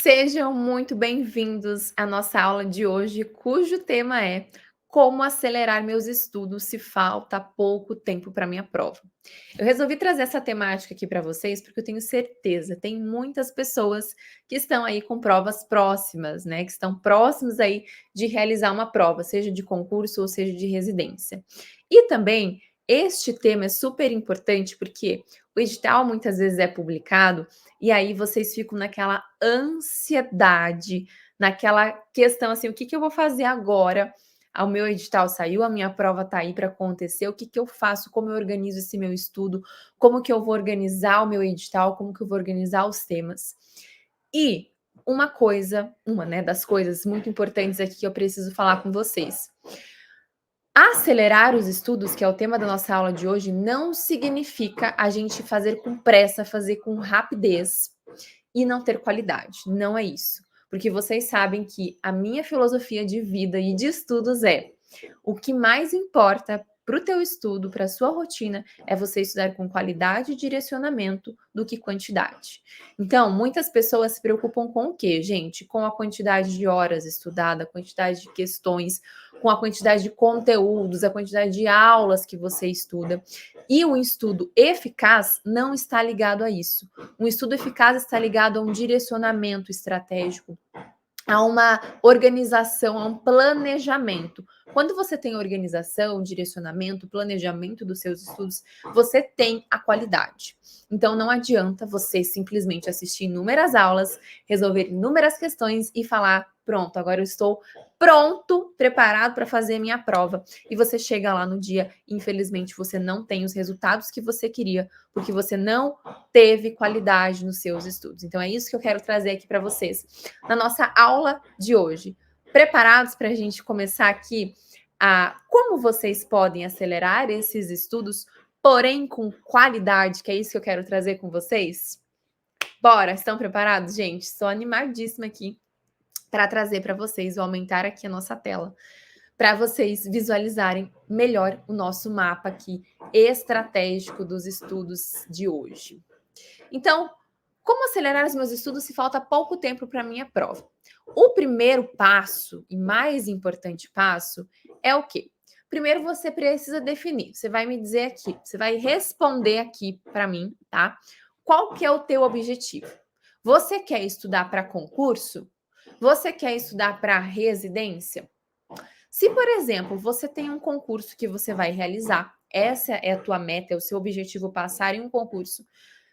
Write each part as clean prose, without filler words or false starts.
Sejam muito bem-vindos à nossa aula de hoje, cujo tema é como acelerar meus estudos se falta pouco tempo para minha prova. Eu resolvi trazer essa temática aqui para vocês porque eu tenho certeza, tem muitas pessoas que estão aí com provas próximas, né? Que estão próximos aí de realizar uma prova, seja de concurso ou seja de residência. E também este tema é super importante porque o edital muitas vezes é publicado e aí vocês ficam naquela ansiedade, naquela questão assim: o que eu vou fazer agora? O meu edital saiu, a minha prova está aí para acontecer, o que eu faço? Como eu organizo esse meu estudo? Como que eu vou organizar o meu edital? Como que eu vou organizar os temas? E uma, né, das coisas muito importantes aqui que eu preciso falar com vocês. Acelerar os estudos, que é o tema da nossa aula de hoje, não significa a gente fazer com pressa, fazer com rapidez e não ter qualidade. Não é isso. Porque vocês sabem que a minha filosofia de vida e de estudos é: o que mais importa para o teu estudo, para a sua rotina, é você estudar com qualidade e direcionamento do que quantidade. Então, muitas pessoas se preocupam com o quê, gente? Com a quantidade de horas estudadas, a quantidade de questões, com a quantidade de conteúdos, a quantidade de aulas que você estuda. E o estudo eficaz não está ligado a isso. Um estudo eficaz está ligado a um direcionamento estratégico, a uma organização, a um planejamento. Quando você tem organização, direcionamento, planejamento dos seus estudos, você tem a qualidade. Então não adianta você simplesmente assistir inúmeras aulas, resolver inúmeras questões e falar: pronto, agora eu estou pronto, preparado para fazer a minha prova. E você chega lá no dia, infelizmente você não tem os resultados que você queria, porque você não teve qualidade nos seus estudos. Então é isso que eu quero trazer aqui para vocês na nossa aula de hoje. Preparados para a gente começar aqui a como vocês podem acelerar esses estudos, porém com qualidade, que é isso que eu quero trazer com vocês? Bora, estão preparados, gente? Estou animadíssima aqui para trazer para vocês, vou aumentar aqui a nossa tela, para vocês visualizarem melhor o nosso mapa aqui estratégico dos estudos de hoje. Então, como acelerar os meus estudos se falta pouco tempo para a minha prova? O primeiro passo e mais importante passo é o quê? Primeiro você precisa definir. Você vai me dizer aqui, você vai responder aqui para mim, tá? Qual que é o teu objetivo? Você quer estudar para concurso? Você quer estudar para residência? Se, por exemplo, você tem um concurso que você vai realizar, essa é a tua meta, é o seu objetivo passar em um concurso.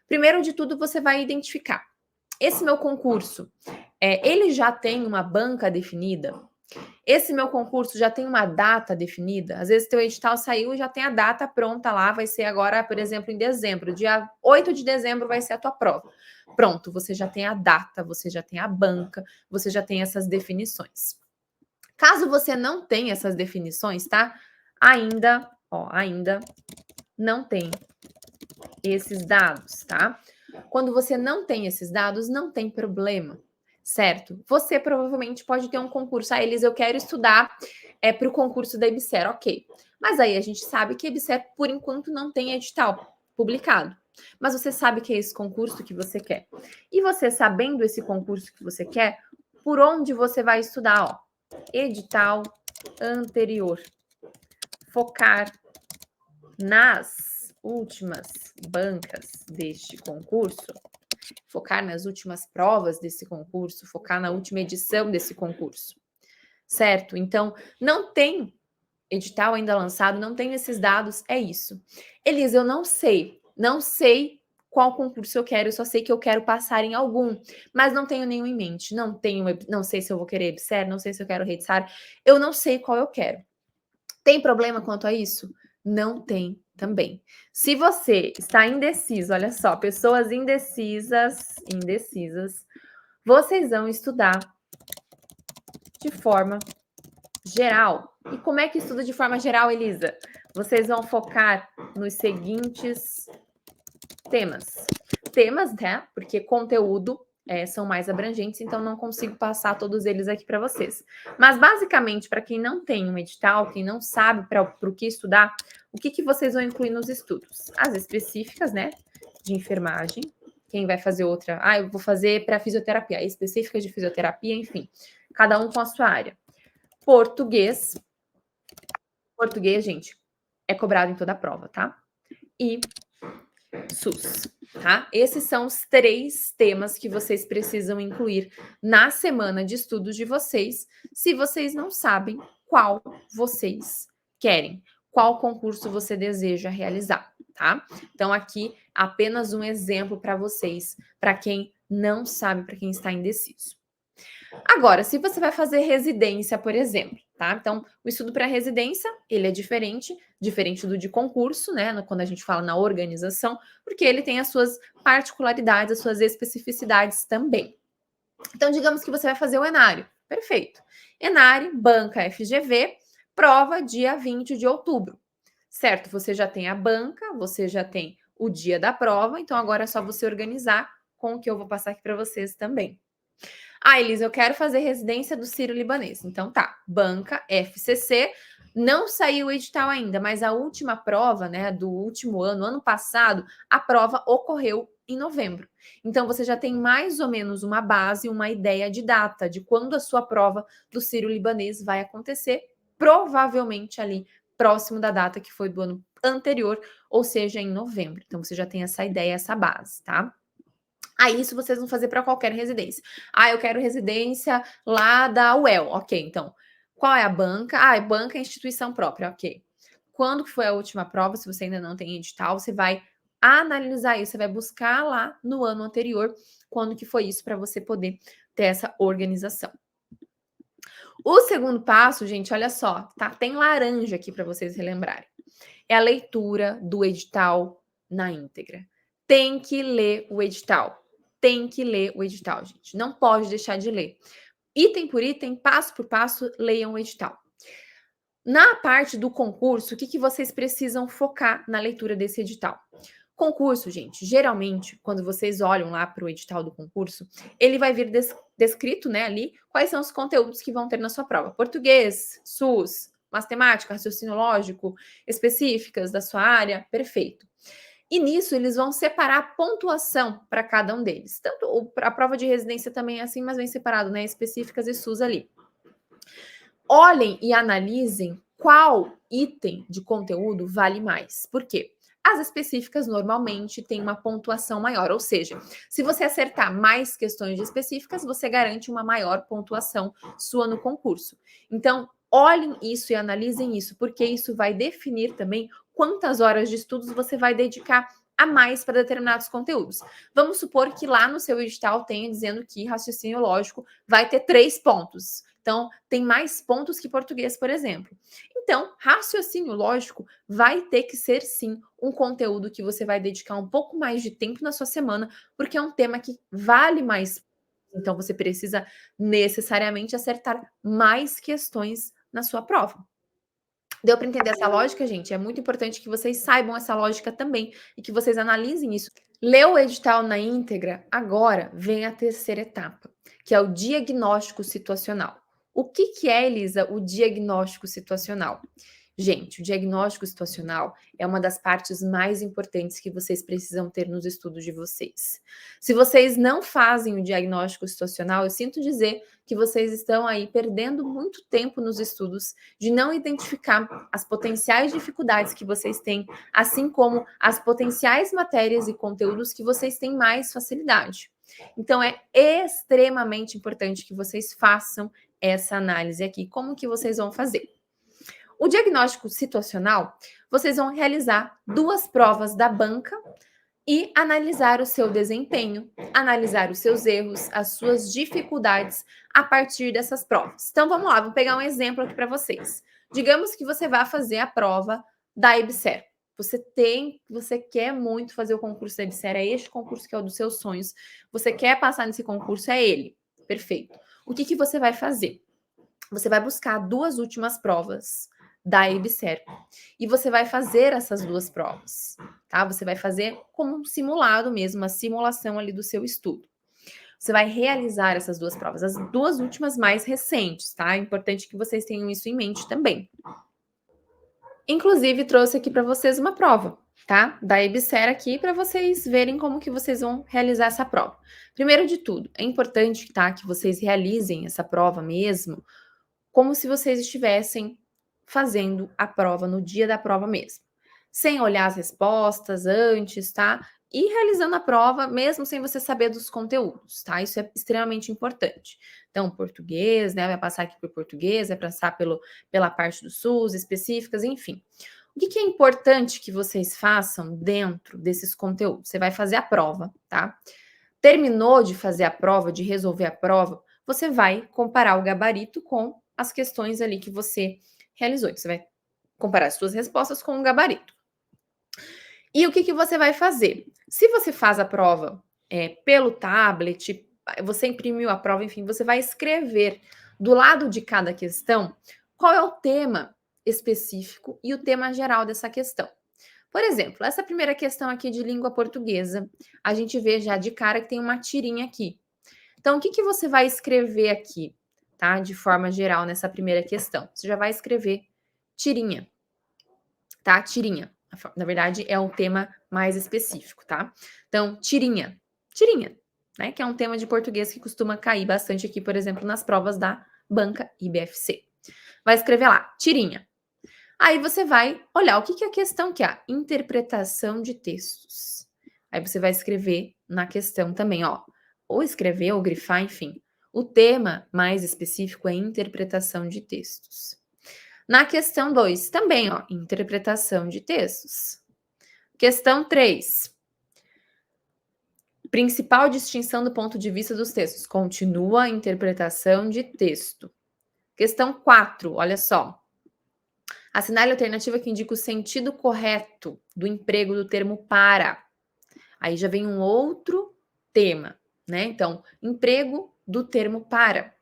Primeiro de tudo, você vai identificar. Esse meu concurso, ele já tem uma banca definida? Esse meu concurso já tem uma data definida? Às vezes teu edital saiu e já tem a data pronta lá, vai ser agora, por exemplo, em dezembro. Dia 8 de dezembro vai ser a tua prova. Pronto, você já tem a data, você já tem a banca, você já tem essas definições. Caso você não tenha essas definições, tá? Ainda não tem esses dados, tá? Quando você não tem esses dados, não tem problema, certo? Você provavelmente pode ter um concurso. Ah, Elis, eu quero estudar para o concurso da EBSER, ok. Mas aí a gente sabe que a EBSER, por enquanto, não tem edital publicado. Mas você sabe que é esse concurso que você quer. E você sabendo esse concurso que você quer, por onde você vai estudar? Ó, edital anterior. Focar nas últimas bancas deste concurso, focar nas últimas provas desse concurso, focar na última edição desse concurso, certo? Então, não tem edital ainda lançado, não tem esses dados, é isso. Elisa, eu não sei qual concurso eu quero, eu só sei que eu quero passar em algum, mas não tenho nenhum em mente, não sei se eu vou querer EBSER, não sei se eu quero REDSAR, eu não sei qual eu quero. Tem problema quanto a isso? Não tem também. Se você está indeciso, olha só, pessoas indecisas, vocês vão estudar de forma geral. E como é que estuda de forma geral, Elisa? Vocês vão focar nos seguintes temas. Temas, né? Porque conteúdo são mais abrangentes, então não consigo passar todos eles aqui para vocês. Mas, basicamente, para quem não tem um edital, quem não sabe para o que estudar, o que vocês vão incluir nos estudos? As específicas, né? De enfermagem, quem vai fazer outra. Ah, eu vou fazer para fisioterapia, específica de fisioterapia, enfim. Cada um com a sua área. Português, gente, é cobrado em toda a prova, tá? E SUS, tá? Esses são os 3 temas que vocês precisam incluir na semana de estudos de vocês, se vocês não sabem qual vocês querem, qual concurso você deseja realizar, tá? Então, aqui, apenas um exemplo para vocês, para quem não sabe, para quem está indeciso. Agora, se você vai fazer residência, por exemplo, tá? Então, o estudo para residência, ele é diferente do de concurso, né? Quando a gente fala na organização, porque ele tem as suas particularidades, as suas especificidades também. Então, digamos que você vai fazer o Enário. Perfeito. Enário, banca FGV, prova dia 20 de outubro. Certo? Você já tem a banca, você já tem o dia da prova, então agora é só você organizar com o que eu vou passar aqui para vocês também. Ah, Elisa, eu quero fazer residência do Sírio-Libanês. Então tá, banca, FCC, não saiu o edital ainda, mas a última prova, né, do último ano passado, a prova ocorreu em novembro. Então você já tem mais ou menos uma base, uma ideia de data, de quando a sua prova do Sírio-Libanês vai acontecer, provavelmente ali próximo da data que foi do ano anterior, ou seja, em novembro. Então você já tem essa ideia, essa base, tá? Aí isso vocês vão fazer para qualquer residência. Ah, eu quero residência lá da UEL. Ok, então, qual é a banca? Ah, banca é instituição própria. Ok. Quando que foi a última prova? Se você ainda não tem edital, você vai analisar isso, você vai buscar lá no ano anterior quando que foi isso para você poder ter essa organização. O segundo passo, gente, olha só, tá? Tem laranja aqui para vocês relembrarem. É a leitura do edital na íntegra. Tem que ler o edital. Tem que ler o edital, gente. Não pode deixar de ler. Item por item, passo por passo, leiam o edital. Na parte do concurso, o que vocês precisam focar na leitura desse edital? Concurso, gente, geralmente, quando vocês olham lá para o edital do concurso, ele vai vir descrito, né, ali, quais são os conteúdos que vão ter na sua prova. Português, SUS, matemática, raciocínio lógico, específicas da sua área, perfeito. E nisso eles vão separar a pontuação para cada um deles. Tanto a prova de residência também é assim, mas vem separado, né? Específicas e SUS ali. Olhem e analisem qual item de conteúdo vale mais. Por quê? As específicas normalmente têm uma pontuação maior, ou seja, se você acertar mais questões de específicas, você garante uma maior pontuação sua no concurso. Então, olhem isso e analisem isso, porque isso vai definir também quantas horas de estudos você vai dedicar a mais para determinados conteúdos. Vamos supor que lá no seu edital tenha dizendo que raciocínio lógico vai ter 3 pontos. Então, tem mais pontos que português, por exemplo. Então, raciocínio lógico vai ter que ser, sim, um conteúdo que você vai dedicar um pouco mais de tempo na sua semana, porque é um tema que vale mais. Então, você precisa necessariamente acertar mais questões na sua prova. Deu para entender essa lógica, gente? É muito importante que vocês saibam essa lógica também e que vocês analisem isso. Leu o edital na íntegra, agora vem a terceira etapa, que é o diagnóstico situacional. O que é, Elisa, o diagnóstico situacional? Gente, o diagnóstico situacional é uma das partes mais importantes que vocês precisam ter nos estudos de vocês. Se vocês não fazem o diagnóstico situacional, eu sinto dizer que vocês estão aí perdendo muito tempo nos estudos de não identificar as potenciais dificuldades que vocês têm, assim como as potenciais matérias e conteúdos que vocês têm mais facilidade. Então, é extremamente importante que vocês façam essa análise aqui. Como que vocês vão fazer? O diagnóstico situacional, vocês vão realizar 2 provas da banca e analisar o seu desempenho, analisar os seus erros, as suas dificuldades a partir dessas provas. Então, vamos lá, vou pegar um exemplo aqui para vocês. Digamos que você vai fazer a prova da EBSER. Você quer muito fazer o concurso da EBSER, é este concurso que é o dos seus sonhos. Você quer passar nesse concurso, é ele. Perfeito. O que você vai fazer? Você vai buscar 2 últimas provas da EBSER e você vai fazer essas 2 provas, tá? Você vai fazer como um simulado mesmo, uma simulação ali do seu estudo. Você vai realizar essas 2 provas, as 2 últimas mais recentes, tá? É importante que vocês tenham isso em mente também. Inclusive, trouxe aqui para vocês uma prova. tá? Da EBSER aqui para vocês verem como que vocês vão realizar essa prova. Primeiro de tudo, é importante, tá, que vocês realizem essa prova mesmo, como se vocês estivessem fazendo a prova no dia da prova mesmo, sem olhar as respostas antes, tá? E realizando a prova mesmo sem você saber dos conteúdos, tá? Isso é extremamente importante. Então, português, né? Vai passar aqui por português, vai passar pela parte do SUS, específicas, enfim. O que é importante que vocês façam dentro desses conteúdos? Você vai fazer a prova, tá? Terminou de fazer a prova, de resolver a prova, você vai comparar o gabarito com as questões ali que você realizou. Então, você vai comparar as suas respostas com o gabarito. E o que você vai fazer? Se você faz a prova pelo tablet, você imprimiu a prova, enfim, você vai escrever do lado de cada questão qual é o tema específico e o tema geral dessa questão. Por exemplo, essa primeira questão aqui de língua portuguesa, a gente vê já de cara que tem uma tirinha aqui. Então, o que você vai escrever aqui, tá? De forma geral, nessa primeira questão. Você já vai escrever tirinha, tá? Tirinha. Na verdade, é um tema mais específico, tá? Então, tirinha. Tirinha, né? Que é um tema de português que costuma cair bastante aqui, por exemplo, nas provas da banca IBFC. Vai escrever lá, tirinha. Aí você vai olhar o que a questão quer, a interpretação de textos. Aí você vai escrever na questão também, ó, ou escrever ou grifar, enfim. O tema mais específico é interpretação de textos. Na questão 2, também, ó, interpretação de textos. Questão 3. Principal distinção do ponto de vista dos textos. Continua a interpretação de texto. Questão 4, olha só. Assinale a alternativa que indica o sentido correto do emprego do termo para. Aí já vem um outro tema, né? Então, emprego do termo para.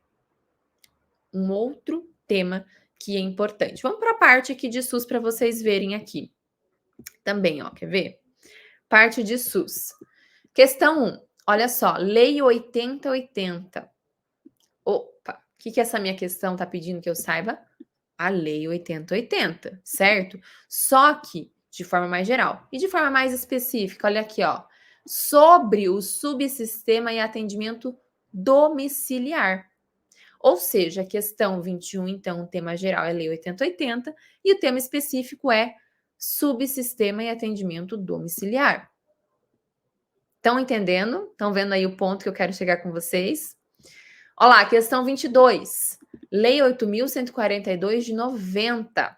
Um outro tema que é importante. Vamos para a parte aqui de SUS para vocês verem aqui. Também, ó, quer ver? Parte de SUS. Questão 1. Olha só, Lei 8080. Opa, o que essa minha questão está pedindo que eu saiba? A Lei 8080, certo? Só que de forma mais geral. E de forma mais específica, olha aqui, ó. Sobre o subsistema e atendimento domiciliar. Ou seja, a questão 21, então, o tema geral é Lei 8080 e o tema específico é subsistema e atendimento domiciliar. Estão entendendo? Estão vendo aí o ponto que eu quero chegar com vocês? Olha lá, questão 22. Lei 8.142 de 90.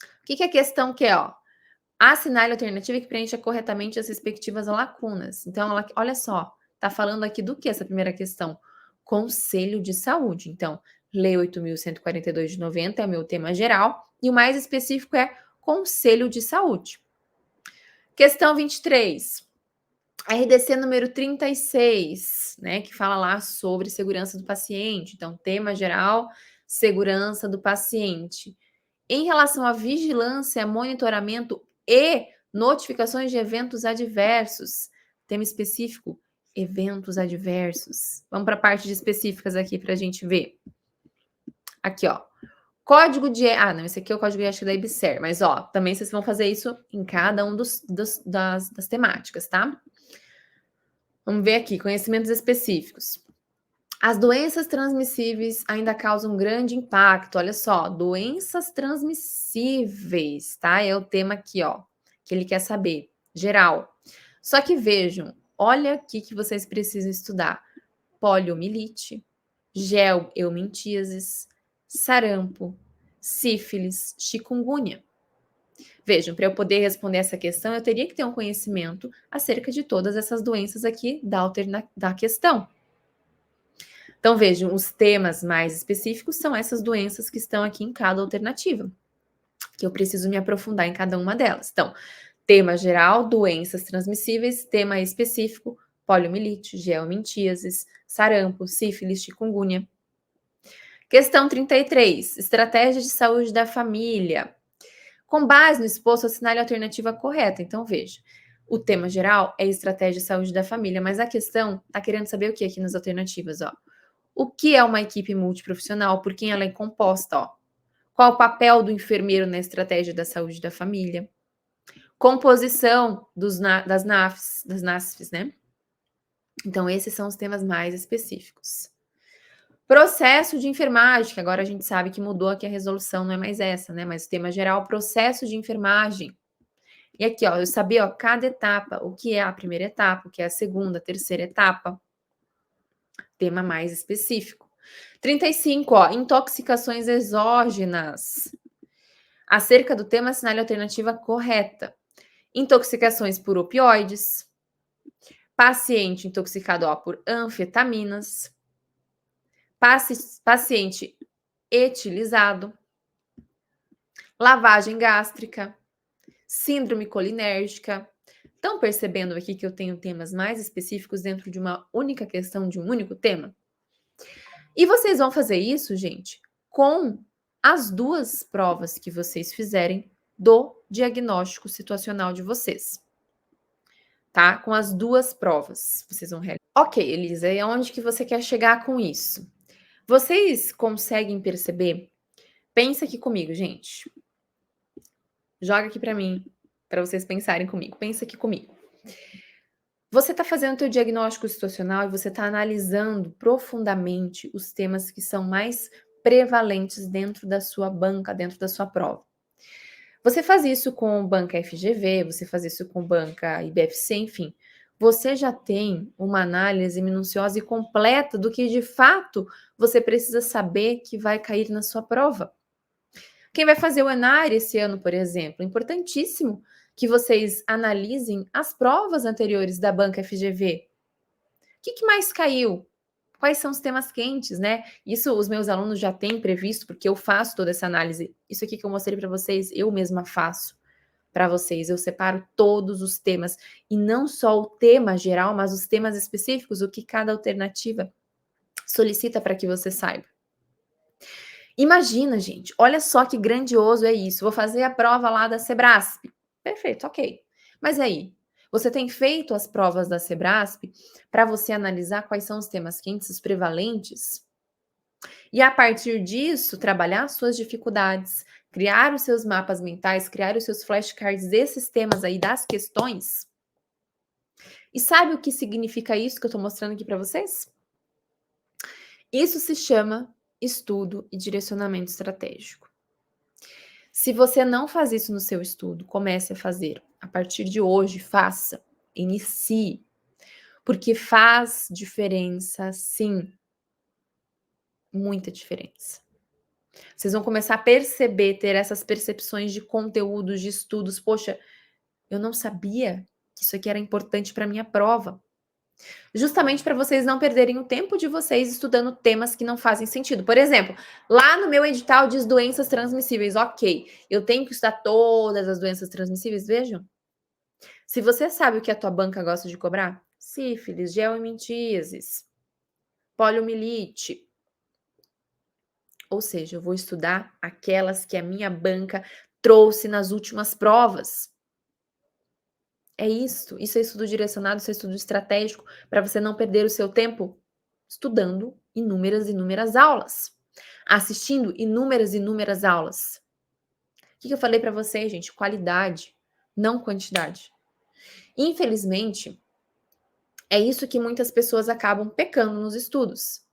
O que a questão quer? Ó? Assinale a alternativa que preencha corretamente as respectivas lacunas. Então, olha só, está falando aqui do que essa primeira questão? Conselho de Saúde. Então, Lei 8.142 de 90 é o meu tema geral e o mais específico é Conselho de Saúde. Questão 23. RDC número 36, né, que fala lá sobre segurança do paciente. Então, tema geral, segurança do paciente. Em relação à vigilância, monitoramento e notificações de eventos adversos. Tema específico, eventos adversos. Vamos para a parte de específicas aqui para a gente ver. Aqui, ó. Código de... Ah, não, esse aqui é o código de ética da IBSER, mas, ó, também vocês vão fazer isso em cada um das temáticas, tá? Vamos ver aqui, conhecimentos específicos. As doenças transmissíveis ainda causam grande impacto. Olha só, doenças transmissíveis, tá? É o tema aqui, ó, que ele quer saber, geral. Só que vejam, olha aqui que vocês precisam estudar: poliomielite, geoeumintíasis, sarampo, sífilis, chikungunya. Vejam, para eu poder responder essa questão, eu teria que ter um conhecimento acerca de todas essas doenças aqui da questão. Então, vejam, os temas mais específicos são essas doenças que estão aqui em cada alternativa, que eu preciso me aprofundar em cada uma delas. Então, tema geral, doenças transmissíveis; tema específico, poliomielite, geomintíasis, sarampo, sífilis, chikungunya. Questão 33, estratégia de saúde da família. Com base no exposto, assinale a alternativa correta. Então, veja, o tema geral é estratégia de saúde da família, mas a questão está querendo saber o que aqui nas alternativas, ó. O que é uma equipe multiprofissional? Por quem ela é composta, ó? Qual o papel do enfermeiro na estratégia da saúde da família? Composição das NASFs, né? Então, esses são os temas mais específicos. Processo de enfermagem, que agora a gente sabe que mudou aqui a resolução, não é mais essa, né? Mas o tema geral, processo de enfermagem. E aqui, ó, eu sabia, ó, cada etapa, o que é a primeira etapa, o que é a segunda, a terceira etapa. Tema mais específico. 35, ó, intoxicações exógenas. Acerca do tema, assinale a alternativa correta. Intoxicações por opioides. Paciente intoxicado, ó, por anfetaminas. Paciente etilizado. Lavagem gástrica. Síndrome colinérgica. Estão percebendo aqui que eu tenho temas mais específicos dentro de uma única questão, de um único tema? E vocês vão fazer isso, gente, com as duas provas que vocês fizerem do diagnóstico situacional de vocês. Tá? Com as duas provas, vocês vão realizar. Ok, Elisa, e aonde que você quer chegar com isso? Vocês conseguem perceber? Pensa aqui comigo, gente. Joga aqui para mim, para vocês pensarem comigo. Pensa aqui comigo. Você está fazendo o teu diagnóstico situacional e você está analisando profundamente os temas que são mais prevalentes dentro da sua banca, dentro da sua prova. Você faz isso com banca FGV, você faz isso com banca IBFC, enfim. Você já tem uma análise minuciosa e completa do que, de fato, você precisa saber que vai cair na sua prova. Quem vai fazer o ENARE esse ano, por exemplo, importantíssimo que vocês analisem as provas anteriores da banca FGV. O que mais caiu? Quais são os temas quentes, né? Isso os meus alunos já têm previsto, porque eu faço toda essa análise. Isso aqui que eu mostrei para vocês, eu mesma faço para vocês. Eu separo todos os temas, e não só o tema geral, mas os temas específicos, o que cada alternativa solicita para que você saiba. Imagina, gente, olha só que grandioso é isso. Vou fazer a prova lá da Sebrasp. Perfeito, ok. Mas aí, você tem feito as provas da Sebrasp para você analisar quais são os temas quentes, os prevalentes? E a partir disso, trabalhar as suas dificuldades, criar os seus mapas mentais, criar os seus flashcards desses temas aí, das questões? E sabe o que significa isso que eu estou mostrando aqui para vocês? Isso se chama estudo e direcionamento estratégico. Se você não faz isso no seu estudo, comece a fazer. A partir de hoje, faça. Inicie. Porque faz diferença, sim. Muita diferença. Vocês vão começar a perceber, ter essas percepções de conteúdos, de estudos. Poxa, eu não sabia que isso aqui era importante para a minha prova. Justamente para vocês não perderem o tempo de vocês estudando temas que não fazem sentido. Por exemplo, lá no meu edital diz doenças transmissíveis. Ok, eu tenho que estudar todas as doenças transmissíveis? Vejam. Se você sabe o que a tua banca gosta de cobrar, sífilis, geomimetíasis, poliomielite. Ou seja, eu vou estudar aquelas que a minha banca trouxe nas últimas provas. É isso é estudo direcionado, isso é estudo estratégico, para você não perder o seu tempo estudando inúmeras aulas, assistindo inúmeras aulas. O que eu falei para vocês, gente? Qualidade, não quantidade. Infelizmente, é isso que muitas pessoas acabam pecando nos estudos.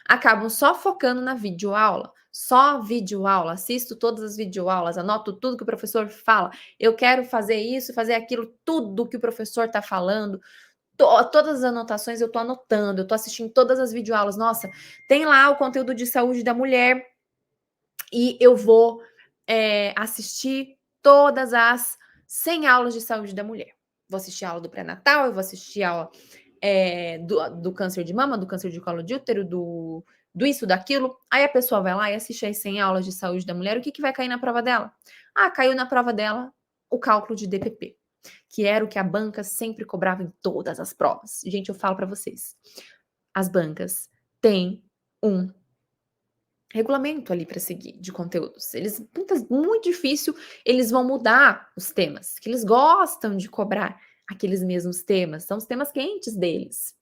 Acabam só focando na videoaula. Só videoaula, assisto todas as videoaulas, anoto tudo que o professor fala. Eu quero fazer isso, fazer aquilo, tudo que o professor está falando. Todas as anotações eu estou anotando, eu estou assistindo todas as videoaulas. Nossa, tem lá o conteúdo de saúde da mulher e eu vou assistir todas as 100 aulas de saúde da mulher. Vou assistir a aula do pré-natal, eu vou assistir a aula do câncer de mama, do câncer de colo de útero, do isso, daquilo. Aí a pessoa vai lá e assiste as 100 aulas de saúde da mulher. O que vai cair na prova dela? Ah, caiu na prova dela o cálculo de DPP, que era o que a banca sempre cobrava em todas as provas. Gente, eu falo para vocês, as bancas têm um regulamento ali para seguir de conteúdos. Eles, muito difícil, eles vão mudar os temas, que eles gostam de cobrar aqueles mesmos temas, são os temas quentes deles.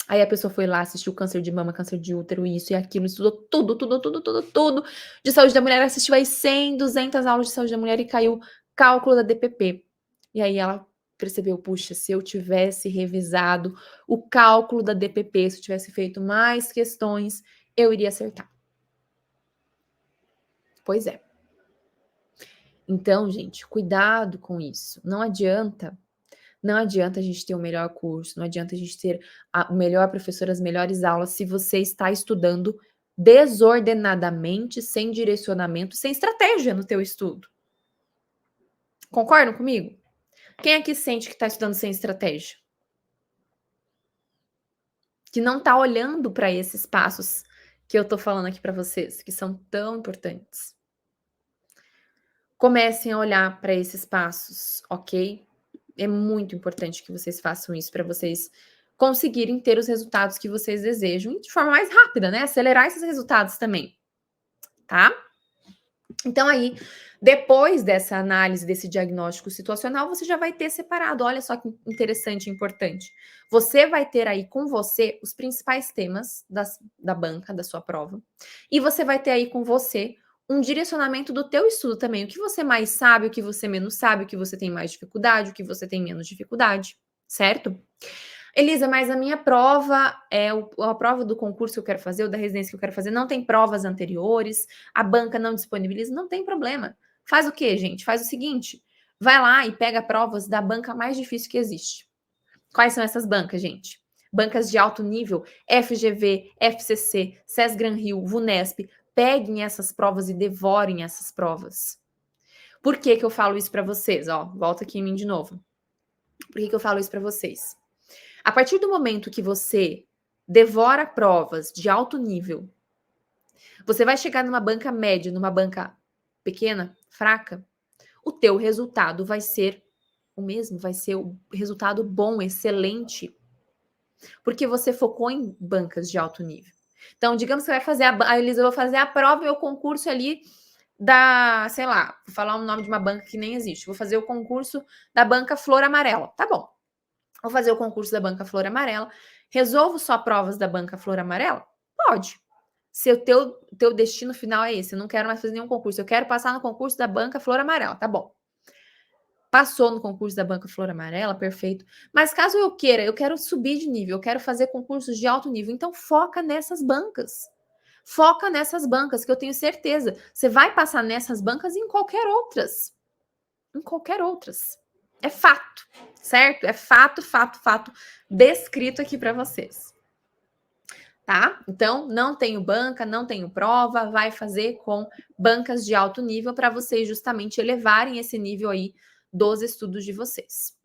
Aí a pessoa foi lá, assistiu câncer de mama, câncer de útero, isso e aquilo, estudou tudo de saúde da mulher, assistiu aí 100, 200 aulas de saúde da mulher e caiu cálculo da DPP. E aí ela percebeu, puxa, se eu tivesse revisado o cálculo da DPP, se eu tivesse feito mais questões, eu iria acertar. Pois é. Então, gente, cuidado com isso. Não adianta a gente ter o melhor curso, não adianta a gente ter o melhor professor, as melhores aulas, se você está estudando desordenadamente, sem direcionamento, sem estratégia no teu estudo. Concordam comigo? Quem aqui sente que está estudando sem estratégia? Que não está olhando para esses passos que eu estou falando aqui para vocês, que são tão importantes. Comecem a olhar para esses passos, ok? É muito importante que vocês façam isso para vocês conseguirem ter os resultados que vocês desejam e de forma mais rápida, né? Acelerar esses resultados também, tá? Então aí, depois dessa análise, desse diagnóstico situacional, você já vai ter separado. Olha só que interessante e importante. Você vai ter aí com você os principais temas da banca, da sua prova. E você vai ter aí com você um direcionamento do teu estudo também. O que você mais sabe, o que você menos sabe, o que você tem mais dificuldade, o que você tem menos dificuldade, certo? Elisa, mas a minha prova, a prova do concurso que eu quero fazer, ou da residência que eu quero fazer, não tem provas anteriores, a banca não disponibiliza, não tem problema. Faz o quê, gente? Faz o seguinte, vai lá e pega provas da banca mais difícil que existe. Quais são essas bancas, gente? Bancas de alto nível, FGV, FCC, SESGRAN-Rio, VUNESP. Peguem essas provas e devorem essas provas. Por que que eu falo isso para vocês? Ó, volta aqui em mim de novo. Por que que eu falo isso para vocês? A partir do momento que você devora provas de alto nível, você vai chegar numa banca média, numa banca pequena, fraca, o teu resultado vai ser o mesmo, vai ser o resultado bom, excelente, porque você focou em bancas de alto nível. Então, digamos que você vai fazer a Elisa, eu vou fazer a prova e o concurso ali da, sei lá, vou falar o nome de uma banca que nem existe. Vou fazer o concurso da banca Flor Amarela. Tá bom. Vou fazer o concurso da banca Flor Amarela. Resolvo só provas da banca Flor Amarela? Pode. Se o teu destino final é esse, eu não quero mais fazer nenhum concurso, eu quero passar no concurso da banca Flor Amarela, tá bom. Passou no concurso da banca Flor Amarela, perfeito. Mas caso eu quero subir de nível, eu quero fazer concursos de alto nível, então foca nessas bancas. Foca nessas bancas, que eu tenho certeza. Você vai passar nessas bancas e em qualquer outras. Em qualquer outras. É fato, certo? É fato, fato, fato descrito aqui para vocês. Tá? Então, não tenho banca, não tenho prova, vai fazer com bancas de alto nível para vocês justamente elevarem esse nível aí dos estudos de vocês.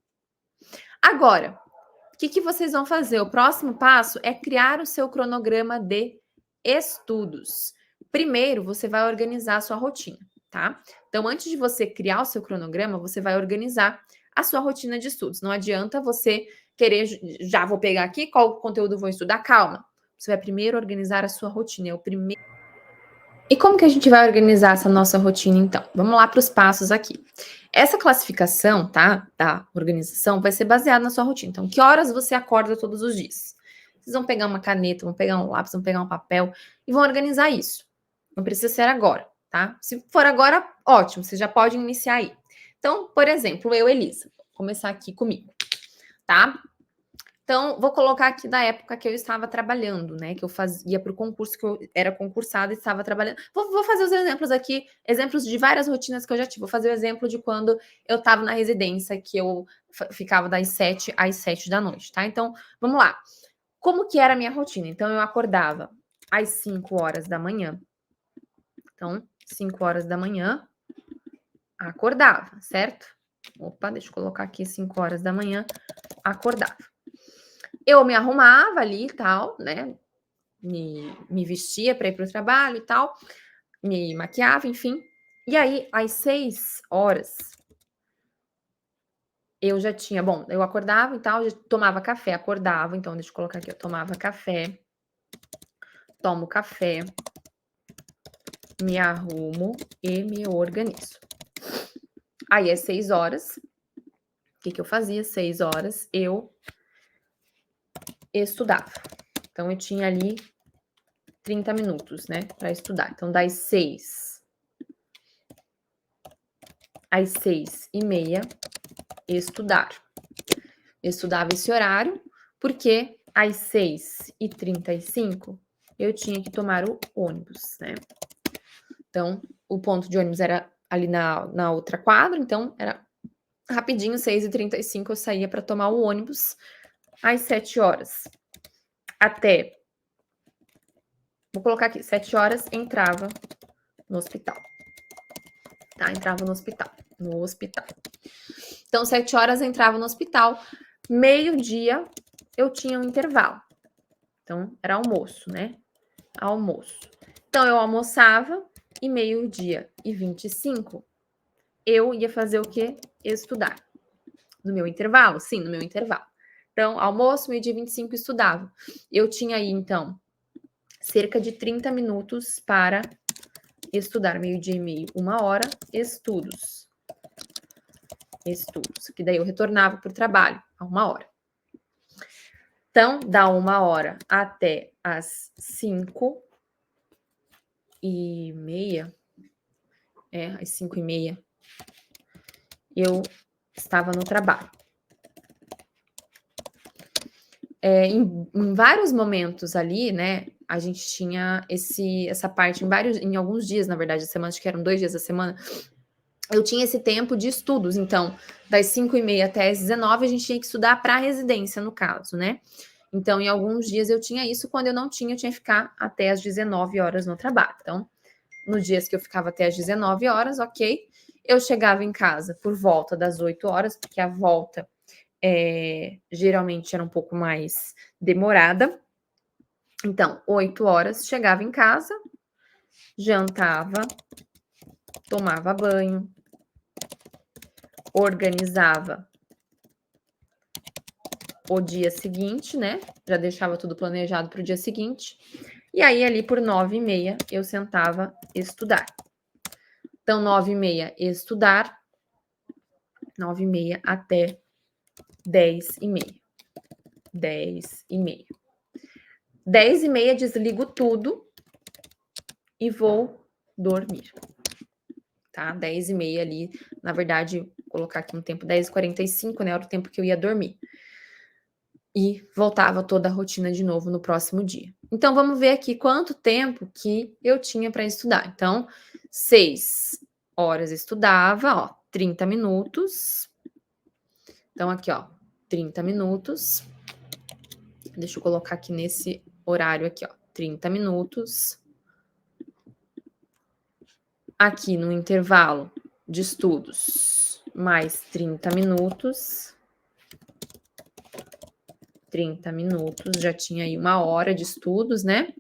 Agora, o que vocês vão fazer? O próximo passo é criar o seu cronograma de estudos. Primeiro, você vai organizar a sua rotina, tá? Então, antes de você criar o seu cronograma, você vai organizar a sua rotina de estudos. Não adianta você querer, já vou pegar aqui, qual conteúdo eu vou estudar? Calma. Você vai primeiro organizar a sua rotina, é o primeiro. E como que a gente vai organizar essa nossa rotina, então? Vamos lá para os passos aqui. Essa classificação, tá, da organização vai ser baseada na sua rotina. Então, que horas você acorda todos os dias? Vocês vão pegar uma caneta, vão pegar um lápis, vão pegar um papel e vão organizar isso. Não precisa ser agora, tá? Se for agora, ótimo, você já pode iniciar aí. Então, por exemplo, eu, Elisa, vou começar aqui comigo, tá? Então, vou colocar aqui da época que eu estava trabalhando, né? Que eu fazia para o concurso, que eu era concursada e estava trabalhando. Vou fazer os exemplos aqui, exemplos de várias rotinas que eu já tive. Vou fazer o exemplo de quando eu estava na residência, que eu ficava das 7 às 7 da noite, tá? Então, vamos lá. Como que era a minha rotina? Então, eu acordava às 5 horas da manhã. Então, 5 horas da manhã, acordava, certo? Opa, deixa eu colocar aqui 5 horas da manhã, acordava. Eu me arrumava ali e tal, né? Me vestia para ir para o trabalho e tal, me maquiava, enfim. E aí, às 6 horas, eu já tinha. Bom, eu acordava e tal, já tomava café, acordava. Então, deixa eu colocar aqui, eu tomava café, tomo café, me arrumo e me organizo. Aí, às 6 horas, o que eu fazia? 6 horas, eu estudava. Então, eu tinha ali 30 minutos, né, para estudar. Então, das 6 às 6h30, estudar. Eu estudava esse horário, porque às 6h35 eu tinha que tomar o ônibus, né? Então, o ponto de ônibus era ali na outra quadra, então era rapidinho, 6h35 eu saía para tomar o ônibus às 7h. Até, vou colocar aqui, 7h entrava no hospital. Tá? Entrava no hospital. Então, 7h entrava no hospital, meio-dia eu tinha um intervalo. Então, era almoço, né? Almoço. Então, eu almoçava e 12h25 eu ia fazer o quê? Estudar. No meu intervalo? Sim, no meu intervalo. Então, almoço, 12h25 estudava. Eu tinha aí, então, cerca de 30 minutos para estudar. 12h30, 1h, estudos. Que daí eu retornava para o trabalho, a 1h. Então, da 1h até as 5h30, às 5h30, eu estava no trabalho. Em vários momentos ali, né, a gente tinha essa parte, em alguns dias, na verdade, da semana, acho que eram 2 dias da semana, eu tinha esse tempo de estudos. Então, das 5h30 até as 19h, a gente tinha que estudar para a residência, no caso, né? Então, em alguns dias eu tinha isso, quando eu não tinha, eu tinha que ficar até as 19h no trabalho. Então, nos dias que eu ficava até as 19h, ok, eu chegava em casa por volta das 8h, porque a volta geralmente era um pouco mais demorada. Então, 8h, chegava em casa, jantava, tomava banho, organizava o dia seguinte, né? Já deixava tudo planejado para o dia seguinte. E aí, ali por 9h30, eu sentava estudar. Então, 9h30, estudar. 9h30 até 10h30. 10h30. 10h30, desligo tudo e vou dormir. Tá? 10h30 ali, na verdade, vou colocar aqui um tempo, 10h45, né? Era o tempo que eu ia dormir. E voltava toda a rotina de novo no próximo dia. Então, vamos ver aqui quanto tempo que eu tinha para estudar. Então, 6h estudava, ó, 30 minutos. Então, aqui, ó, 30 minutos. Deixa eu colocar aqui nesse horário aqui, ó, 30 minutos. Aqui no intervalo de estudos, mais 30 minutos. 30 minutos, já tinha aí 1h de estudos, né?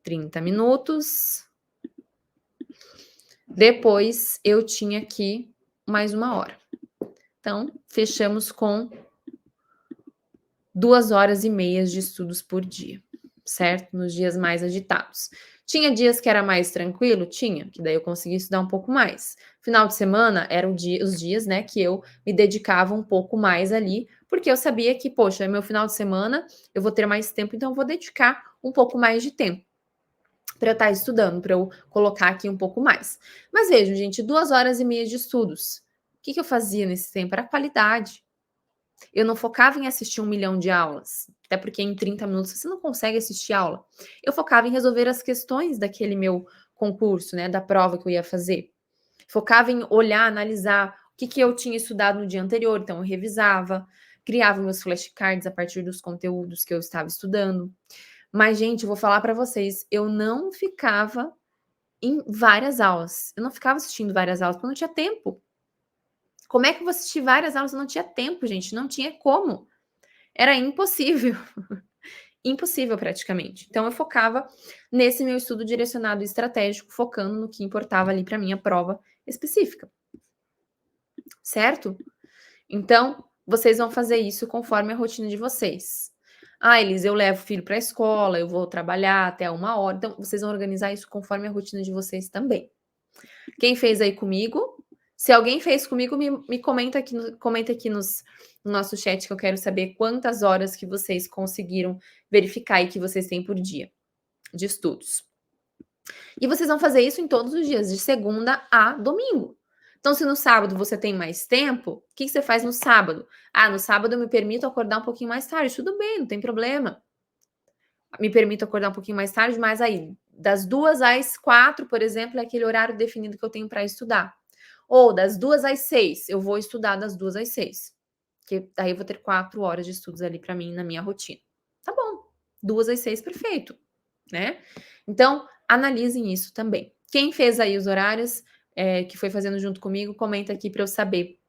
30 minutos. Depois eu tinha aqui mais 1h. Então, fechamos com 2h30 de estudos por dia, certo? Nos dias mais agitados. Tinha dias que era mais tranquilo? Tinha, que daí eu conseguia estudar um pouco mais. Final de semana eram os dias, né, que eu me dedicava um pouco mais ali, porque eu sabia que, poxa, é meu final de semana, eu vou ter mais tempo, então eu vou dedicar um pouco mais de tempo para eu estar estudando, para eu colocar aqui um pouco mais. Mas vejam, gente, 2h30 de estudos. O que eu fazia nesse tempo? Era qualidade. Eu não focava em assistir 1 milhão de aulas, até porque em 30 minutos você não consegue assistir aula. Eu focava em resolver as questões daquele meu concurso, né, da prova que eu ia fazer. Focava em olhar, analisar o que eu tinha estudado no dia anterior, então eu revisava, criava meus flashcards a partir dos conteúdos que eu estava estudando. Mas, gente, eu vou falar para vocês, eu não ficava em várias aulas. Eu não ficava assistindo várias aulas, porque eu não tinha tempo. Como é que eu vou assistir várias aulas? Eu não tinha tempo, gente, não tinha como. Era impossível. Impossível, praticamente. Então, eu focava nesse meu estudo direcionado e estratégico, focando no que importava ali para minha prova específica. Certo? Então, vocês vão fazer isso conforme a rotina de vocês. Ah, Elis, eu levo o filho para a escola, eu vou trabalhar até 1h. Então, vocês vão organizar isso conforme a rotina de vocês também. Quem fez aí comigo? Se alguém fez comigo, me comenta aqui no nosso chat, que eu quero saber quantas horas que vocês conseguiram verificar e que vocês têm por dia de estudos. E vocês vão fazer isso em todos os dias, de segunda a domingo. Então, se no sábado você tem mais tempo, o que você faz no sábado? Ah, no sábado eu me permito acordar um pouquinho mais tarde. Tudo bem, não tem problema. Me permito acordar um pouquinho mais tarde, mas aí, das 2 às 4, por exemplo, é aquele horário definido que eu tenho para estudar. Ou das 2 às 6, eu vou estudar das 2 às 6. Porque daí eu vou ter 4 horas de estudos ali para mim na minha rotina. Tá bom. 2 às 6, perfeito, né? Então, analisem isso também. Quem fez aí os horários, que foi fazendo junto comigo, comenta aqui para eu saber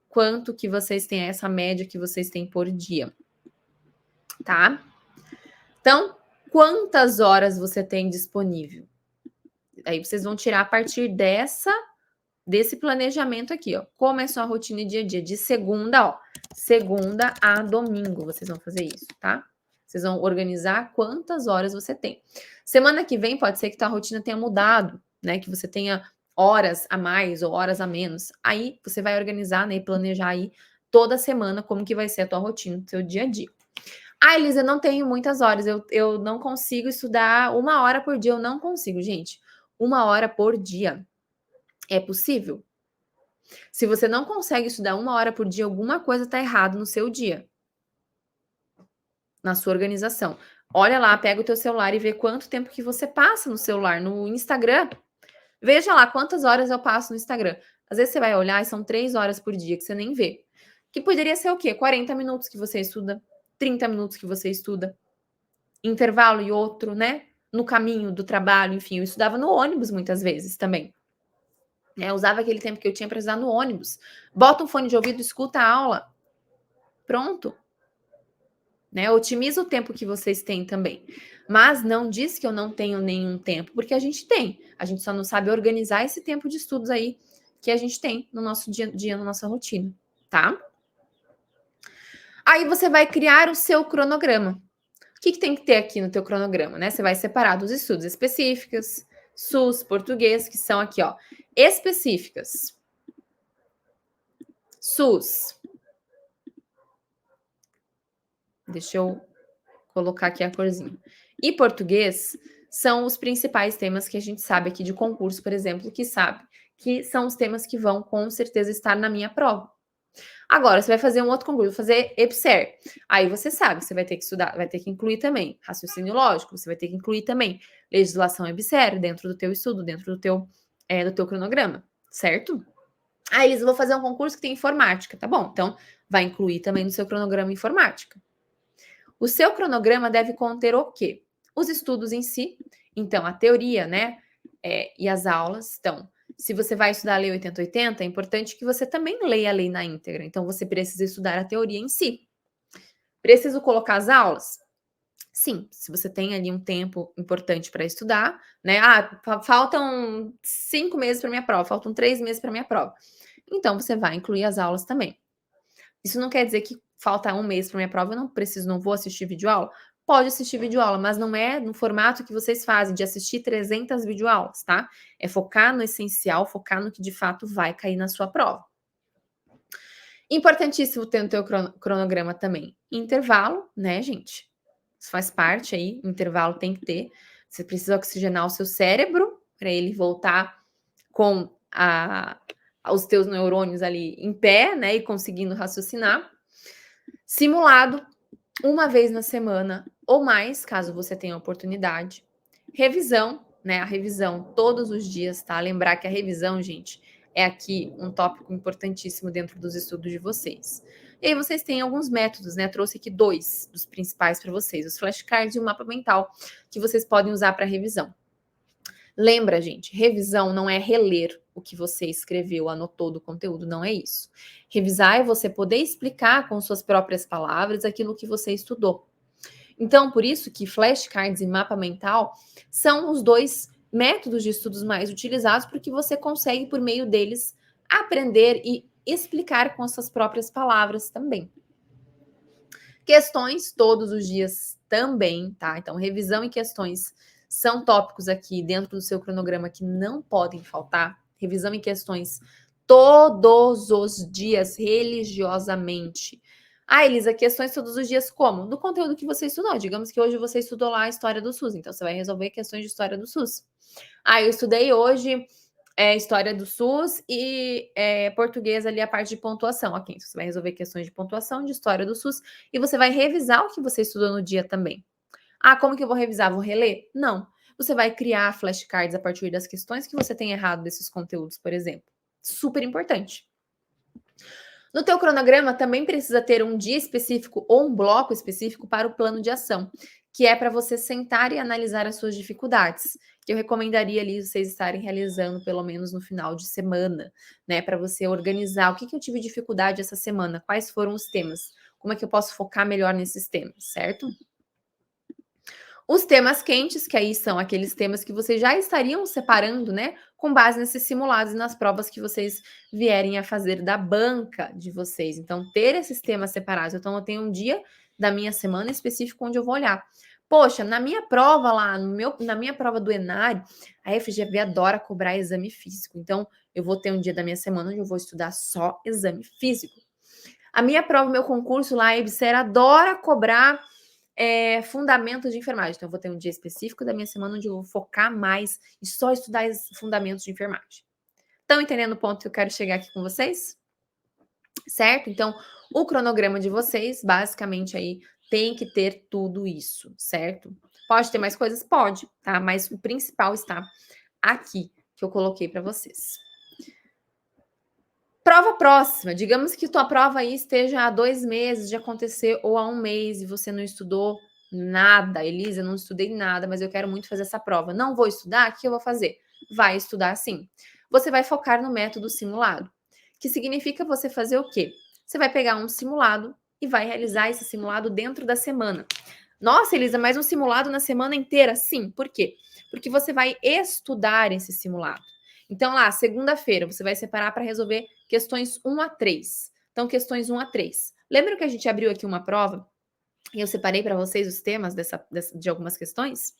quanto que vocês têm, essa média que vocês têm por dia, tá? Então, quantas horas você tem disponível? Aí vocês vão tirar a partir desse planejamento aqui, ó. Como é sua rotina dia a dia? De segunda, ó. Segunda a domingo, vocês vão fazer isso, tá? Vocês vão organizar quantas horas você tem. Semana que vem pode ser que tua rotina tenha mudado, né? Que você tenha horas a mais ou horas a menos. Aí você vai organizar, né? E planejar aí toda semana como que vai ser a tua rotina, o seu dia a dia. Ah, Elisa, eu não tenho muitas horas, eu não consigo estudar 1 hora por dia. Eu não consigo, gente. 1 hora por dia. É possível? Se você não consegue estudar 1 hora por dia, alguma coisa está errado no seu dia, na sua organização. Olha lá, pega o teu celular e vê quanto tempo que você passa no celular, no Instagram. Veja lá quantas horas eu passo no Instagram. Às vezes você vai olhar e são 3 horas por dia que você nem vê. Que poderia ser o quê? 40 minutos que você estuda, 30 minutos que você estuda, intervalo e outro, né? No caminho do trabalho, enfim, eu estudava no ônibus muitas vezes também. Eu usava aquele tempo que eu tinha para estudar no ônibus. Bota um fone de ouvido, escuta a aula. Pronto. Né? Otimiza o tempo que vocês têm também. Mas não diz que eu não tenho nenhum tempo, porque a gente tem. A gente só não sabe organizar esse tempo de estudos aí que a gente tem no nosso dia a dia, na nossa rotina, tá? Aí você vai criar o seu cronograma. O que tem que ter aqui no teu cronograma, né? Você vai separar dos estudos específicos, SUS, português, que são aqui, ó, específicas. SUS. Deixa eu colocar aqui a corzinha. E português são os principais temas que a gente sabe aqui de concurso, por exemplo, que sabe que são os temas que vão com certeza estar na minha prova. Agora, você vai fazer um outro concurso, fazer EBSER. Aí você sabe, você vai ter que estudar, vai ter que incluir também raciocínio lógico, você vai ter que incluir também legislação EBSER dentro do teu estudo, dentro do teu cronograma, certo? Aí eles vão fazer um concurso que tem informática, tá bom? Então, vai incluir também no seu cronograma informática. O seu cronograma deve conter o quê? Os estudos em si, então a teoria, né? E as aulas. Então, se você vai estudar a Lei 8080, é importante que você também leia a lei na íntegra. Então, você precisa estudar a teoria em si. Preciso colocar as aulas? Sim, se você tem ali um tempo importante para estudar, né? Ah, faltam 5 meses para minha prova, faltam 3 meses para minha prova. Então, você vai incluir as aulas também. Isso não quer dizer que falta 1 mês para minha prova, eu não vou assistir videoaula? Pode assistir videoaula, mas não é no formato que vocês fazem, de assistir 300 videoaulas, tá? É focar no essencial, focar no que de fato vai cair na sua prova. Importantíssimo ter no teu cronograma também intervalo, né, gente? Isso faz parte aí, intervalo tem que ter. Você precisa oxigenar o seu cérebro para ele voltar com os teus neurônios ali em pé, né, e conseguindo raciocinar. Simulado 1 vez na semana ou mais, caso você tenha oportunidade. Revisão, né, a revisão todos os dias, tá? Lembrar que a revisão, gente, é aqui um tópico importantíssimo dentro dos estudos de vocês. E aí vocês têm alguns métodos, né? Trouxe aqui 2 dos principais para vocês, os flashcards e o mapa mental, que vocês podem usar para revisão. Lembra, gente, revisão não é reler o que você escreveu, anotou do conteúdo, não é isso. Revisar é você poder explicar com suas próprias palavras aquilo que você estudou. Então, por isso que flashcards e mapa mental são os 2 métodos de estudos mais utilizados, porque você consegue, por meio deles, aprender e explicar com as suas próprias palavras também. Questões todos os dias também, tá? Então, revisão e questões são tópicos aqui dentro do seu cronograma que não podem faltar. Revisão e questões todos os dias, religiosamente. Ah, Elisa, questões todos os dias como? Do conteúdo que você estudou. Digamos que hoje você estudou lá a história do SUS, então você vai resolver questões de história do SUS. Ah, eu estudei hoje história do SUS e português ali a parte de pontuação. Ok, então você vai resolver questões de pontuação, de história do SUS, e você vai revisar o que você estudou no dia também. Ah, como que eu vou revisar? Vou reler? Não. Você vai criar flashcards a partir das questões que você tem errado desses conteúdos, por exemplo. Super importante. No teu cronograma também precisa ter um dia específico ou um bloco específico para o plano de ação, que é para você sentar e analisar as suas dificuldades, que eu recomendaria ali vocês estarem realizando pelo menos no final de semana, né, para você organizar o que eu tive dificuldade essa semana, quais foram os temas, como é que eu posso focar melhor nesses temas, certo? Os temas quentes, que aí são aqueles temas que vocês já estariam separando, né, com base nesses simulados e nas provas que vocês vierem a fazer da banca de vocês. Então, ter esses temas separados. Então, eu tenho um dia da minha semana específico onde eu vou olhar. Poxa, na minha prova lá, na minha prova do ENARE, a FGV adora cobrar exame físico. Então, eu vou ter um dia da minha semana onde eu vou estudar só exame físico. A minha prova, meu concurso lá, a EBSER adora cobrar fundamentos de enfermagem. Então, eu vou ter um dia específico da minha semana onde eu vou focar mais e só estudar os fundamentos de enfermagem. Estão entendendo o ponto que eu quero chegar aqui com vocês? Certo? Então, o cronograma de vocês, basicamente, aí tem que ter tudo isso, certo? Pode ter mais coisas? Pode, tá? Mas o principal está aqui, que eu coloquei para vocês. Prova próxima. Digamos que tua prova aí esteja há 2 meses de acontecer ou há 1 mês e você não estudou nada. Elisa, não estudei nada, mas eu quero muito fazer essa prova. Não vou estudar? O que eu vou fazer? Vai estudar sim. Você vai focar no método simulado, que significa você fazer o quê? Você vai pegar um simulado e vai realizar esse simulado dentro da semana. Nossa, Elisa, mas um simulado na semana inteira? Sim. Por quê? Porque você vai estudar esse simulado. Então, lá, segunda-feira, você vai separar para resolver questões 1 a 3. Então, questões 1 a 3. Lembra que a gente abriu aqui uma prova e eu separei para vocês os temas de algumas questões?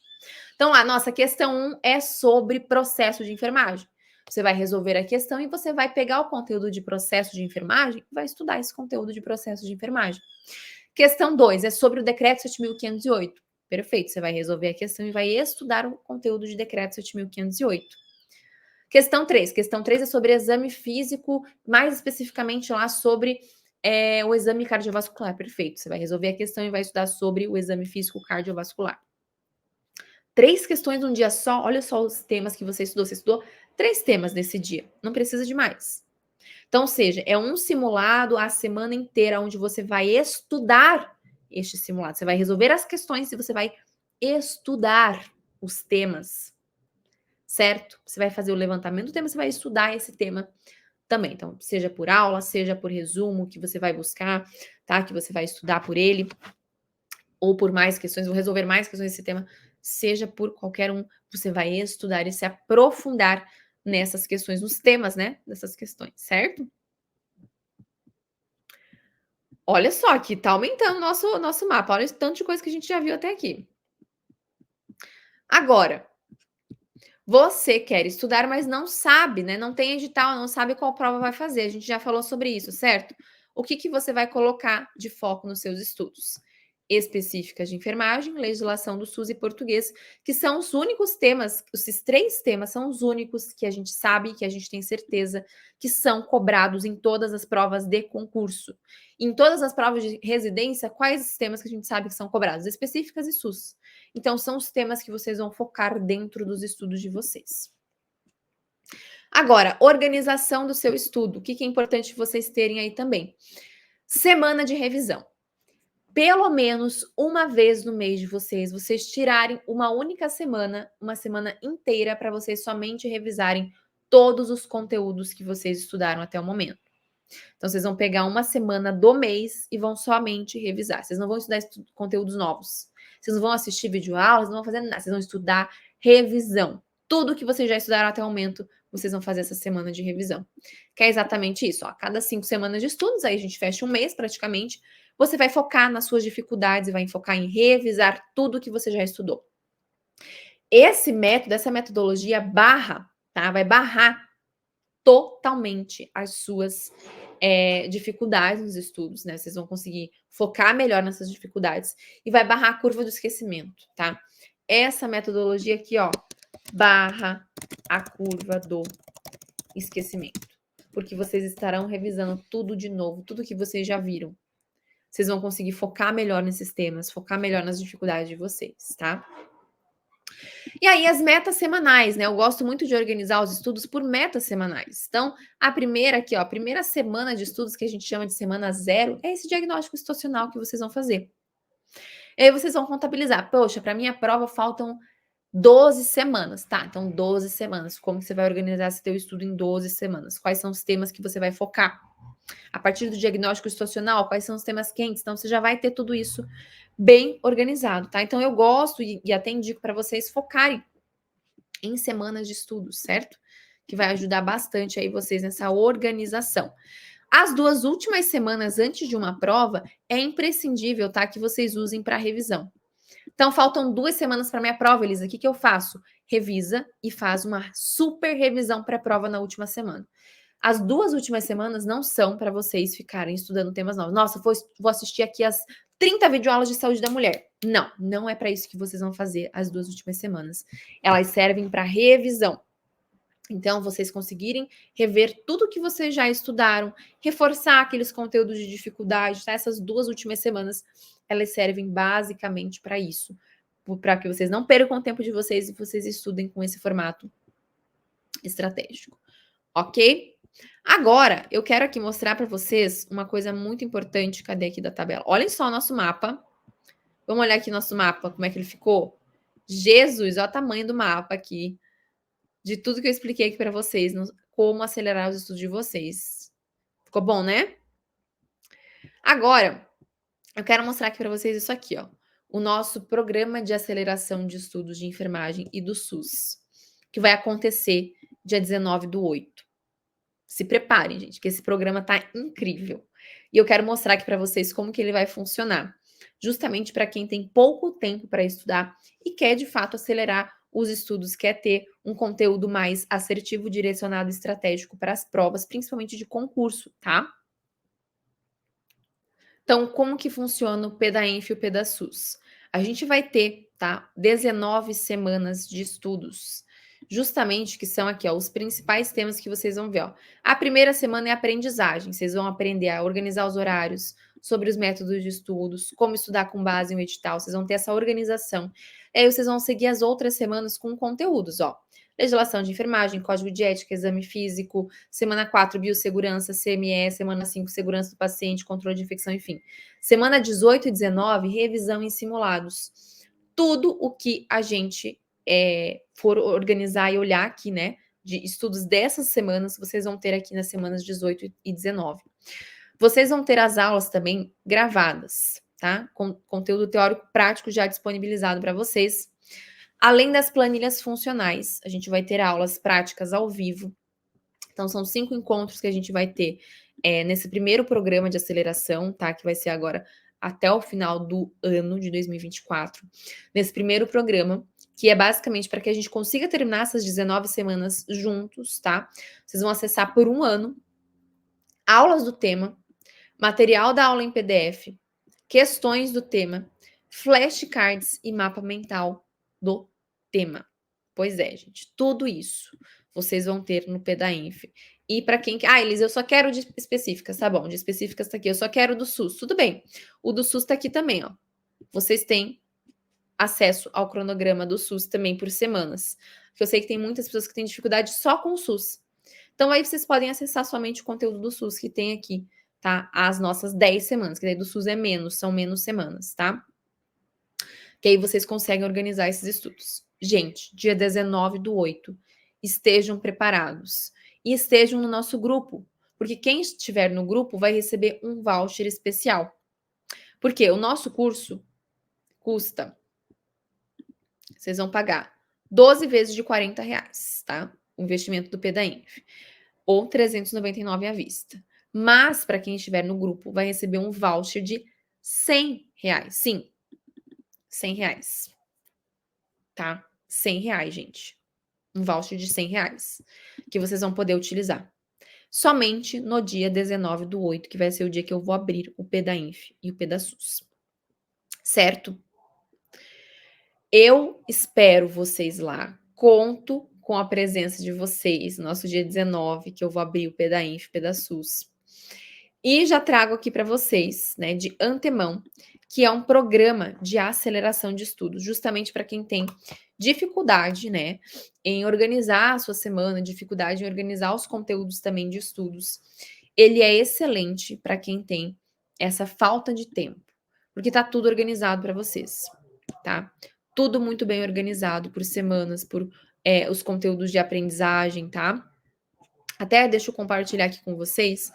Então, lá, nossa, questão 1 é sobre processo de enfermagem. Você vai resolver a questão e você vai pegar o conteúdo de processo de enfermagem e vai estudar esse conteúdo de processo de enfermagem. Questão 2 é sobre o decreto 7.508. Perfeito, você vai resolver a questão e vai estudar o conteúdo de decreto 7.508. Questão 3. Questão 3 é sobre exame físico, mais especificamente lá sobre o exame cardiovascular. Perfeito. Você vai resolver a questão e vai estudar sobre o exame físico cardiovascular. 3 questões num dia só. Olha só os temas que você estudou. Você estudou 3 temas nesse dia. Não precisa de mais. Então, ou seja, é um simulado a semana inteira onde você vai estudar este simulado. Você vai resolver as questões e você vai estudar os temas. Certo? Você vai fazer o levantamento do tema, você vai estudar esse tema também. Então, seja por aula, seja por resumo que você vai buscar, tá? Que você vai estudar por ele, ou por mais questões, ou resolver mais questões desse tema, seja por qualquer um, você vai estudar e se aprofundar nessas questões, nos temas, né? Dessas questões, certo? Olha só que tá aumentando o nosso mapa. Olha o tanto de coisa que a gente já viu até aqui. Agora, você quer estudar, mas não sabe, né? Não tem edital, não sabe qual prova vai fazer. A gente já falou sobre isso, certo? O que você vai colocar de foco nos seus estudos? Específicas de enfermagem, legislação do SUS e português, que são os únicos temas, esses 3 temas são os únicos que a gente sabe, que a gente tem certeza que são cobrados em todas as provas de concurso. Em todas as provas de residência, quais os temas que a gente sabe que são cobrados? Específicas e SUS. Então, são os temas que vocês vão focar dentro dos estudos de vocês. Agora, organização do seu estudo. O que é importante vocês terem aí também? Semana de revisão. Pelo menos uma vez no mês de vocês tirarem uma única semana, uma semana inteira, para vocês somente revisarem todos os conteúdos que vocês estudaram até o momento. Então, vocês vão pegar uma semana do mês e vão somente revisar. Vocês não vão estudar conteúdos novos. Vocês não vão assistir videoaulas, não vão fazer nada. Vocês vão estudar revisão. Tudo que vocês já estudaram até o momento, vocês vão fazer essa semana de revisão. Que é exatamente isso. Ó. A cada 5 semanas de estudos, aí a gente fecha um mês praticamente, você vai focar nas suas dificuldades e vai focar em revisar tudo que você já estudou. Esse método, essa metodologia barra, tá? Vai barrar totalmente as suas dificuldades nos estudos, né? Vocês vão conseguir focar melhor nessas dificuldades e vai barrar a curva do esquecimento, tá? Essa metodologia aqui, ó, barra a curva do esquecimento, porque vocês estarão revisando tudo de novo, tudo que vocês já viram. Vocês vão conseguir focar melhor nesses temas, focar melhor nas dificuldades de vocês, tá? E aí, as metas semanais, né? Eu gosto muito de organizar os estudos por metas semanais. Então, a primeira aqui, ó, a primeira semana de estudos, que a gente chama de semana zero, é esse diagnóstico situacional que vocês vão fazer. E aí, vocês vão contabilizar. Poxa, para minha prova faltam 12 semanas, tá? Então, 12 semanas. Como que você vai organizar esse teu estudo em 12 semanas? Quais são os temas que você vai focar? A partir do diagnóstico situacional, quais são os temas quentes? Então, você já vai ter tudo isso bem organizado, tá? Então, eu gosto e até indico para vocês focarem em semanas de estudos, certo? Que vai ajudar bastante aí vocês nessa organização. As 2 últimas semanas antes de uma prova é imprescindível, tá? Que vocês usem para revisão. Então, faltam 2 semanas para minha prova, Elisa. O que eu faço? Revisa e faz uma super revisão pré-prova na última semana. As 2 últimas semanas não são para vocês ficarem estudando temas novos. Nossa, vou assistir aqui as 30 videoaulas de saúde da mulher. Não, não é para isso que vocês vão fazer as 2 últimas semanas. Elas servem para revisão. Então, vocês conseguirem rever tudo que vocês já estudaram, reforçar aqueles conteúdos de dificuldade, tá? Essas 2 últimas semanas, elas servem basicamente para isso, para que vocês não percam o tempo de vocês e vocês estudem com esse formato estratégico, ok? Agora, eu quero aqui mostrar para vocês uma coisa muito importante. Cadê aqui da tabela? Olhem só o nosso mapa. Vamos olhar aqui nosso mapa, como é que ele ficou? Jesus, olha o tamanho do mapa aqui, de tudo que eu expliquei aqui para vocês, como acelerar os estudos de vocês. Ficou bom, né? Agora, eu quero mostrar aqui para vocês isso aqui, ó. O nosso programa de aceleração de estudos de enfermagem e do SUS, que vai acontecer dia 19/8. Se preparem, gente, que esse programa tá incrível. E eu quero mostrar aqui para vocês como que ele vai funcionar. Justamente para quem tem pouco tempo para estudar e quer, de fato, acelerar os estudos, quer ter um conteúdo mais assertivo, direcionado e estratégico para as provas, principalmente de concurso, tá? Então, como que funciona o PDAENF e o PDASUS? A gente vai ter, tá, 19 semanas de estudos, justamente que são aqui, ó, os principais temas que vocês vão ver, ó. A primeira semana é aprendizagem, vocês vão aprender a organizar os horários, sobre os métodos de estudos, como estudar com base em um edital, vocês vão ter essa organização. Aí vocês vão seguir as outras semanas com conteúdos, ó. Legislação de enfermagem, código de ética, exame físico, semana 4, biossegurança, CME, semana 5, segurança do paciente, controle de infecção, enfim. Semana 18 e 19, revisão em simulados. Tudo o que a gente for organizar e olhar aqui, né, de estudos dessas semanas, vocês vão ter aqui nas semanas 18 e 19. Vocês vão ter as aulas também gravadas, tá? Com conteúdo teórico prático já disponibilizado para vocês. Além das planilhas funcionais, a gente vai ter aulas práticas ao vivo. Então, são 5 encontros que a gente vai ter nesse primeiro programa de aceleração, tá? Que vai ser agora até o final do ano de 2024. Nesse primeiro programa, que é basicamente para que a gente consiga terminar essas 19 semanas juntos, tá? Vocês vão acessar por 1 ano aulas do tema, material da aula em PDF, questões do tema, flashcards e mapa mental do tema. Pois é, gente, tudo isso vocês vão ter no PDAENF. E para quem... Ah, Elisa, eu só quero de específicas, tá bom, de específicas tá aqui, eu só quero do SUS, tudo bem. O do SUS tá aqui também, ó. Vocês têm acesso ao cronograma do SUS também por semanas. Porque eu sei que tem muitas pessoas que têm dificuldade só com o SUS. Então aí vocês podem acessar somente o conteúdo do SUS que tem aqui, tá? As nossas 10 semanas, que daí do SUS é menos, são menos semanas, tá? Que aí vocês conseguem organizar esses estudos. Gente, dia 19/8, estejam preparados. E estejam no nosso grupo, porque quem estiver no grupo vai receber um voucher especial. Porque o nosso curso custa, vocês vão pagar 12 vezes de R$ 40, tá? O investimento do PDAENF. Ou 399 à vista. Mas, para quem estiver no grupo, vai receber um voucher de R$ 100. Sim, R$ 100. Tá? R$ 100, gente. Um voucher de R$ 100 que vocês vão poder utilizar. somente no dia 19/8, que vai ser o dia que eu vou abrir o PDAINF e o PDASUS, certo? Eu espero vocês lá, conto com a presença de vocês, nosso dia 19, que eu vou abrir o PDAINF, PDASUS. E já trago aqui para vocês, né, de antemão, que é um programa de aceleração de estudos, justamente para quem tem dificuldade, né, em organizar a sua semana, dificuldade em organizar os conteúdos também de estudos. Ele é excelente para quem tem essa falta de tempo, porque tá tudo organizado para vocês, tá? Tudo muito bem organizado por semanas, por os conteúdos de aprendizagem, tá? Até deixa eu compartilhar aqui com vocês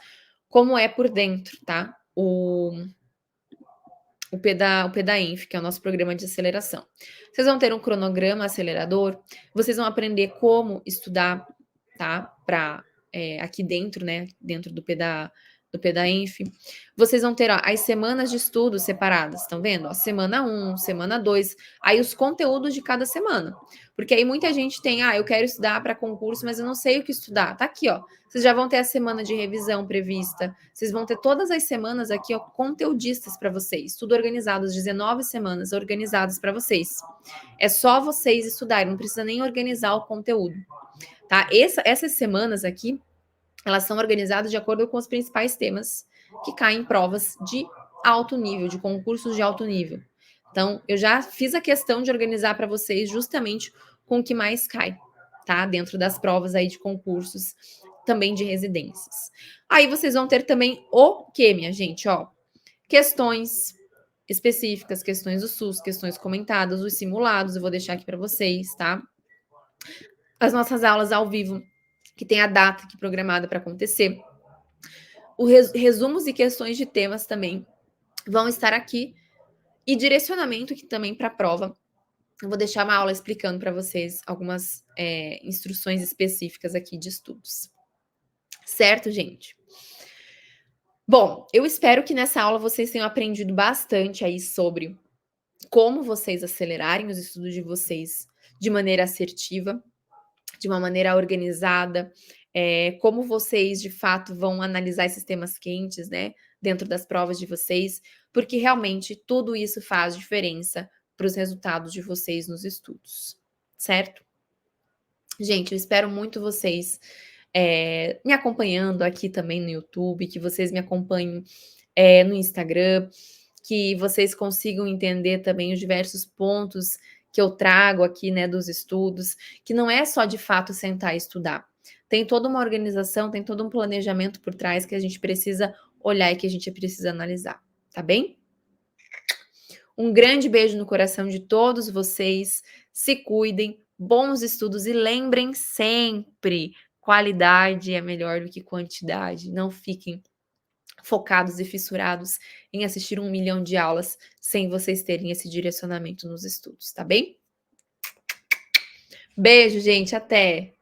como é por dentro, tá? O PDAINF, que é o nosso programa de aceleração. Vocês vão ter um cronograma acelerador, vocês vão aprender como estudar, tá? Aqui dentro, né? Dentro do PDAINF. Vocês vão ter ó, as semanas de estudo separadas, estão vendo? Ó, semana 1, semana 2, aí os conteúdos de cada semana. Porque aí muita gente tem, eu quero estudar para concurso, mas eu não sei o que estudar. Tá aqui, ó. Vocês já vão ter a semana de revisão prevista. Vocês vão ter todas as semanas aqui, ó, conteudistas para vocês. Tudo organizado, 19 semanas organizadas para vocês. É só vocês estudarem, não precisa nem organizar o conteúdo, tá? Essas semanas aqui, elas são organizadas de acordo com os principais temas que caem em provas de alto nível, de concursos de alto nível. Então, eu já fiz a questão de organizar para vocês justamente com o que mais cai, tá? Dentro das provas aí de concursos, também de residências. Aí vocês vão ter também o que, minha gente, ó? Questões específicas, questões do SUS, questões comentadas, os simulados, eu vou deixar aqui para vocês, tá? As nossas aulas ao vivo, que tem a data aqui programada para acontecer. Os resumos e questões de temas também vão estar aqui. E direcionamento aqui também para a prova. Eu vou deixar uma aula explicando para vocês algumas instruções específicas aqui de estudos. Certo, gente? Bom, eu espero que nessa aula vocês tenham aprendido bastante aí sobre como vocês acelerarem os estudos de vocês de maneira assertiva, de uma maneira organizada, como vocês, de fato, vão analisar esses temas quentes, né, dentro das provas de vocês, porque realmente tudo isso faz diferença para os resultados de vocês nos estudos, certo? Gente, eu espero muito vocês me acompanhando aqui também no YouTube, que vocês me acompanhem no Instagram, que vocês consigam entender também os diversos pontos que eu trago aqui, né, dos estudos, que não é só de fato sentar e estudar. Tem toda uma organização, tem todo um planejamento por trás que a gente precisa olhar e que a gente precisa analisar, tá bem? Um grande beijo no coração de todos vocês, se cuidem, bons estudos e lembrem sempre, qualidade é melhor do que quantidade, não fiquem focados e fissurados em assistir 1 milhão de aulas sem vocês terem esse direcionamento nos estudos, tá bem? Beijo, gente, até!